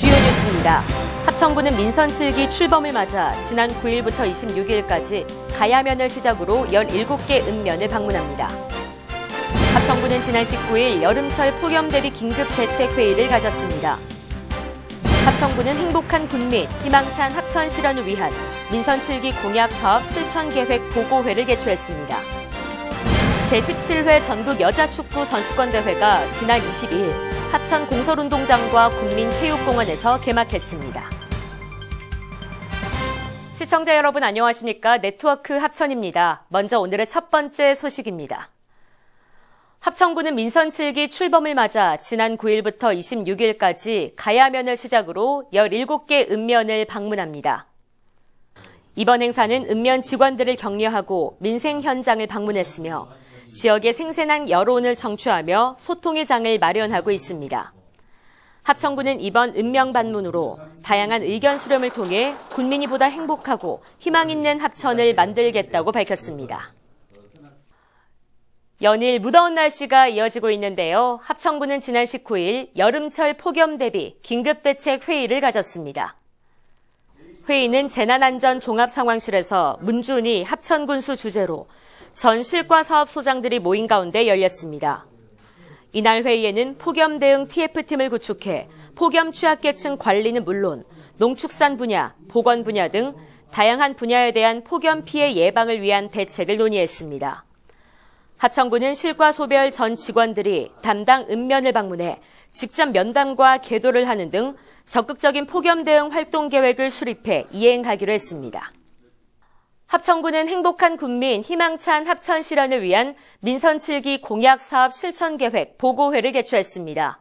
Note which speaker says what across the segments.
Speaker 1: 주요 뉴스입니다. 합천구는 민선 7기 출범을 맞아 지난 9일부터 26일까지 가야면을 시작으로 17개 읍면을 방문합니다. 합천구는 지난 19일 여름철 폭염 대비 긴급대책회의를 가졌습니다. 합천구는 행복한 군민, 희망찬 합천 실현을 위한 민선 7기 공약 사업 실천 계획 보고회를 개최했습니다. 제17회 전국 여자축구 선수권대회가 지난 22일 합천 공설운동장과 군민체육공원에서 개막했습니다. 시청자 여러분 안녕하십니까? 네트워크 합천입니다. 먼저 오늘의 첫 번째 소식입니다. 합천구는 민선 7기 출범을 맞아 지난 9일부터 26일까지 가야면을 시작으로 17개 읍면을 방문합니다. 이번 행사는 읍면 직원들을 격려하고 민생 현장을 방문했으며 지역의 생생한 여론을 청취하며 소통의 장을 마련하고 있습니다. 합천구는 이번 읍면 방문으로 다양한 의견 수렴을 통해 군민이 보다 행복하고 희망 있는 합천을 만들겠다고 밝혔습니다. 연일 무더운 날씨가 이어지고 있는데요. 합천구는 지난 19일 여름철 폭염 대비 긴급대책회의를 가졌습니다. 회의는 재난안전종합상황실에서 문준희 합천군수 주재로 전 실과사업소장들이 모인 가운데 열렸습니다. 이날 회의에는 폭염 대응 TF팀을 구축해 폭염 취약계층 관리는 물론 농축산 분야, 보건 분야 등 다양한 분야에 대한 폭염 피해 예방을 위한 대책을 논의했습니다. 합천구는 실과소별 전 직원들이 담당 읍면을 방문해 직접 면담과 계도를 하는 등 적극적인 폭염 대응 활동 계획을 수립해 이행하기로 했습니다. 합천구는 행복한 군민, 희망찬 합천 실현을 위한 민선 7기 공약 사업 실천 계획 보고회를 개최했습니다.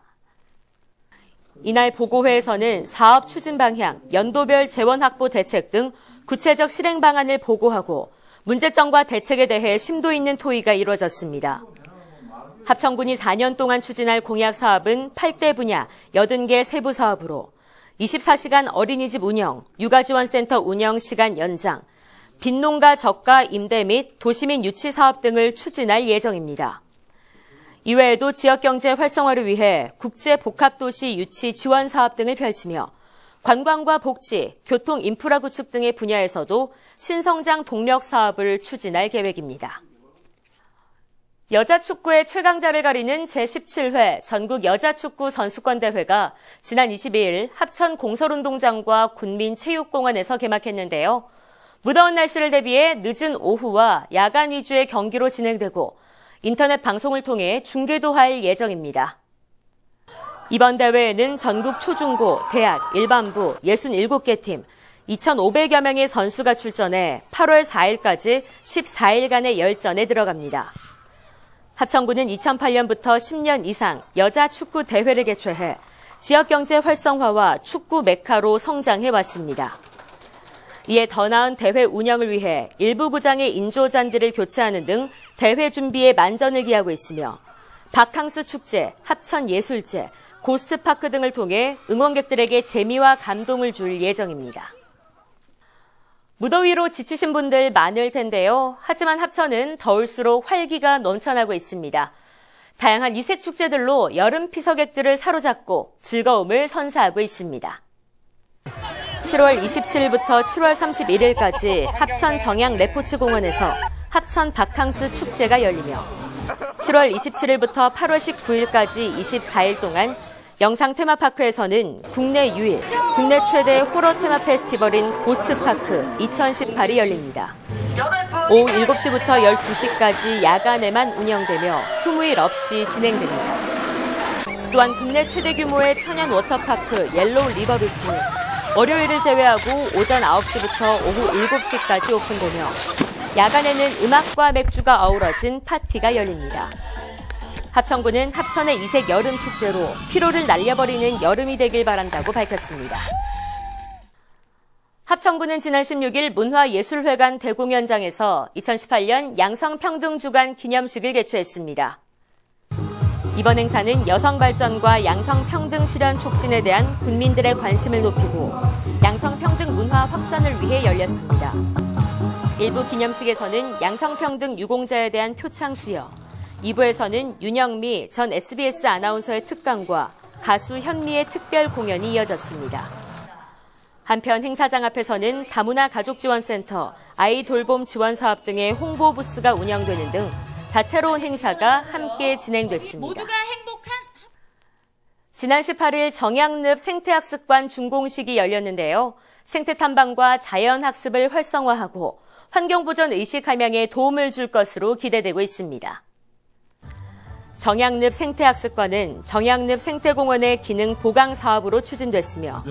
Speaker 1: 이날 보고회에서는 사업 추진 방향, 연도별 재원 확보 대책 등 구체적 실행 방안을 보고하고 문제점과 대책에 대해 심도 있는 토의가 이루어졌습니다. 합천군이 4년 동안 추진할 공약 사업은 8대 분야 80개 세부 사업으로 24시간 어린이집 운영, 육아지원센터 운영 시간 연장, 빈농가 저가 임대 및 도시민 유치 사업 등을 추진할 예정입니다. 이외에도 지역경제 활성화를 위해 국제복합도시 유치 지원 사업 등을 펼치며 관광과 복지, 교통 인프라 구축 등의 분야에서도 신성장 동력 사업을 추진할 계획입니다. 여자축구의 최강자를 가리는 제17회 전국 여자축구 선수권대회가 지난 22일 합천 공설운동장과 군민체육공원에서 개막했는데요. 무더운 날씨를 대비해 늦은 오후와 야간 위주의 경기로 진행되고 인터넷 방송을 통해 중계도 할 예정입니다. 이번 대회에는 전국 초중고, 대학, 일반부 67개 팀, 2,500여 명의 선수가 출전해 8월 4일까지 14일간의 열전에 들어갑니다. 합천구는 2008년부터 10년 이상 여자 축구 대회를 개최해 지역경제 활성화와 축구 메카로 성장해왔습니다. 이에 더 나은 대회 운영을 위해 일부 구장의 인조잔디를 교체하는 등 대회 준비에 만전을 기하고 있으며 바캉스 축제, 합천 예술제, 고스트파크 등을 통해 응원객들에게 재미와 감동을 줄 예정입니다. 무더위로 지치신 분들 많을 텐데요. 하지만 합천은 더울수록 활기가 넘쳐나고 있습니다. 다양한 이색 축제들로 여름 피서객들을 사로잡고 즐거움을 선사하고 있습니다. 7월 27일부터 7월 31일까지 합천 정양 레포츠 공원에서 합천 바캉스 축제가 열리며 7월 27일부터 8월 19일까지 24일 동안 영상 테마파크에서는 국내 유일, 국내 최대 호러 테마 페스티벌인 고스트파크 2018이 열립니다. 오후 7시부터 12시까지 야간에만 운영되며 휴무일 없이 진행됩니다. 또한 국내 최대 규모의 천연 워터파크 옐로우 리버비치는 월요일을 제외하고 오전 9시부터 오후 7시까지 오픈되며 야간에는 음악과 맥주가 어우러진 파티가 열립니다. 합천구는 합천의 이색 여름 축제로 피로를 날려버리는 여름이 되길 바란다고 밝혔습니다. 합천구는 지난 16일 문화예술회관 대공연장에서 2018년 양성평등주간 기념식을 개최했습니다. 이번 행사는 여성 발전과 양성평등 실현 촉진에 대한 국민들의 관심을 높이고 양성평등 문화 확산을 위해 열렸습니다. 일부 기념식에서는 양성평등 유공자에 대한 표창 수여, 2부에서는 윤영미 전 SBS 아나운서의 특강과 가수 현미의 특별 공연이 이어졌습니다. 한편 행사장 앞에서는 다문화 가족지원센터, 아이돌봄 지원사업 등의 홍보 부스가 운영되는 등 다채로운 행사가 함께 진행됐습니다. 지난 18일 정양늪 생태학습관 준공식이 열렸는데요. 생태탐방과 자연학습을 활성화하고 환경보전 의식 함양에 도움을 줄 것으로 기대되고 있습니다. 정양늪 생태학습관은 정양늪 생태공원의 기능 보강 사업으로 추진됐으며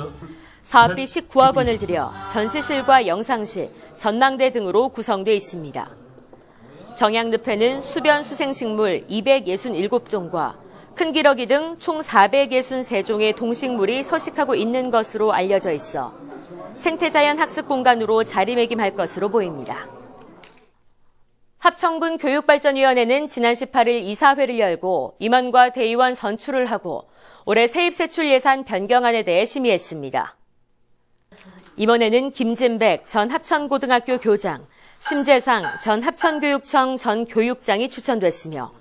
Speaker 1: 사업비 19억 원을 들여 전시실과 영상실, 전망대 등으로 구성돼 있습니다. 정양늪에는 수변 수생식물 267종과 큰 기러기 등 총 463종의 동식물이 서식하고 있는 것으로 알려져 있어 생태자연 학습 공간으로 자리매김할 것으로 보입니다. 합천군 교육발전위원회는 지난 18일 이사회를 열고 임원과 대의원 선출을 하고 올해 세입세출 예산 변경안에 대해 심의했습니다. 임원회는 김진백 전 합천고등학교 교장, 심재상 전 합천교육청 전 교육장이 추천됐으며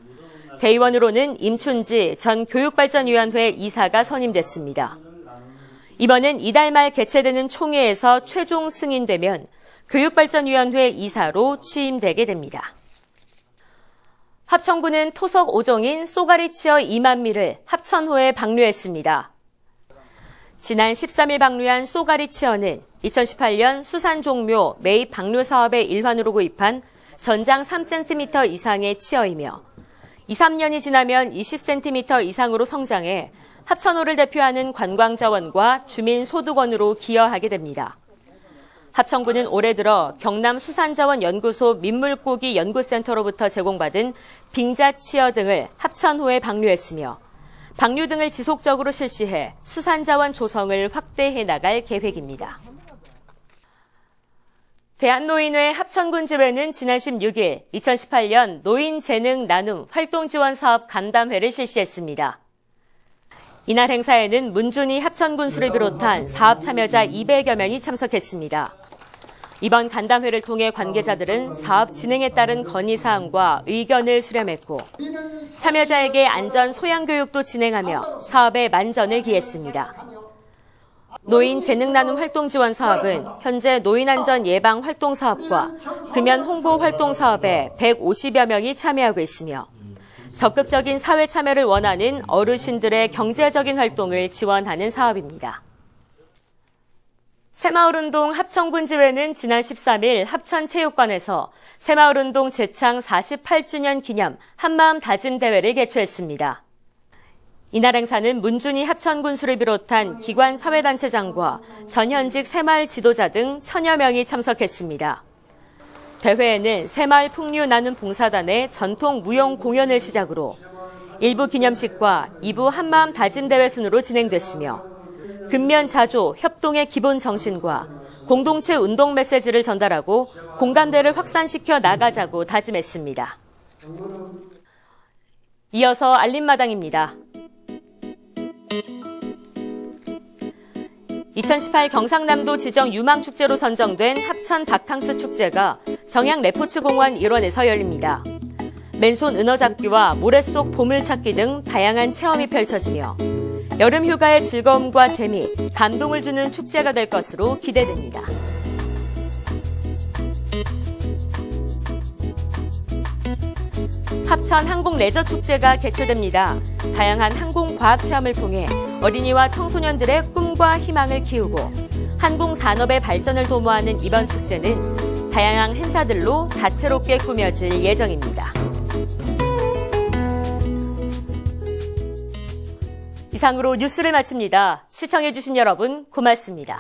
Speaker 1: 대의원으로는 임춘지 전 교육발전위원회 이사가 선임됐습니다. 이번엔 이달 말 개최되는 총회에서 최종 승인되면 교육발전위원회 이사로 취임되게 됩니다. 합천군은 토속 5종인 쏘가리치어 2만 미를 합천호에 방류했습니다. 지난 13일 방류한 쏘가리치어는 2018년 수산종묘 매입 방류 사업의 일환으로 구입한 전장 3cm 이상의 치어이며 2, 3년이 지나면 20cm 이상으로 성장해 합천호를 대표하는 관광자원과 주민소득원으로 기여하게 됩니다. 합천군은 올해 들어 경남수산자원연구소 민물고기 연구센터로부터 제공받은 빙자치어 등을 합천호에 방류했으며 방류 등을 지속적으로 실시해 수산자원 조성을 확대해 나갈 계획입니다. 대한노인회 합천군 지회는 지난 16일 2018년 노인재능 나눔 활동지원사업 간담회를 실시했습니다. 이날 행사에는 문준희 합천군수를 비롯한 사업 참여자 200여 명이 참석했습니다. 이번 간담회를 통해 관계자들은 사업 진행에 따른 건의사항과 의견을 수렴했고 참여자에게 안전 소양 교육도 진행하며 사업에 만전을 기했습니다. 노인 재능 나눔 활동 지원 사업은 현재 노인 안전 예방 활동 사업과 금연 홍보 활동 사업에 150여 명이 참여하고 있으며 적극적인 사회 참여를 원하는 어르신들의 경제적인 활동을 지원하는 사업입니다. 새마을운동 합천군 지회는 지난 13일 합천체육관에서 새마을운동 제창 48주년 기념 한마음 다짐 대회를 개최했습니다. 이날 행사는 문준희 합천군수를 비롯한 기관 사회단체장과 전현직 새마을 지도자 등 1000여 명이 참석했습니다. 대회에는 새마을 풍류 나눔 봉사단의 전통 무용 공연을 시작으로 1부 기념식과 2부 한마음 다짐 대회 순으로 진행됐으며 근면자조, 협동의 기본 정신과 공동체 운동 메시지를 전달하고 공감대를 확산시켜 나가자고 다짐했습니다. 이어서 알림마당입니다. 2018 경상남도 지정 유망축제로 선정된 합천 바캉스 축제가 정양 레포츠공원 일원에서 열립니다. 맨손 은어잡기와 모래 속 보물찾기 등 다양한 체험이 펼쳐지며 여름 휴가의 즐거움과 재미, 감동을 주는 축제가 될 것으로 기대됩니다. 합천 항공레저축제가 개최됩니다. 다양한 항공과학 체험을 통해 어린이와 청소년들의 꿈과 희망을 키우고 항공산업의 발전을 도모하는 이번 축제는 다양한 행사들로 다채롭게 꾸며질 예정입니다. 이상으로 뉴스를 마칩니다. 시청해주신 여러분 고맙습니다.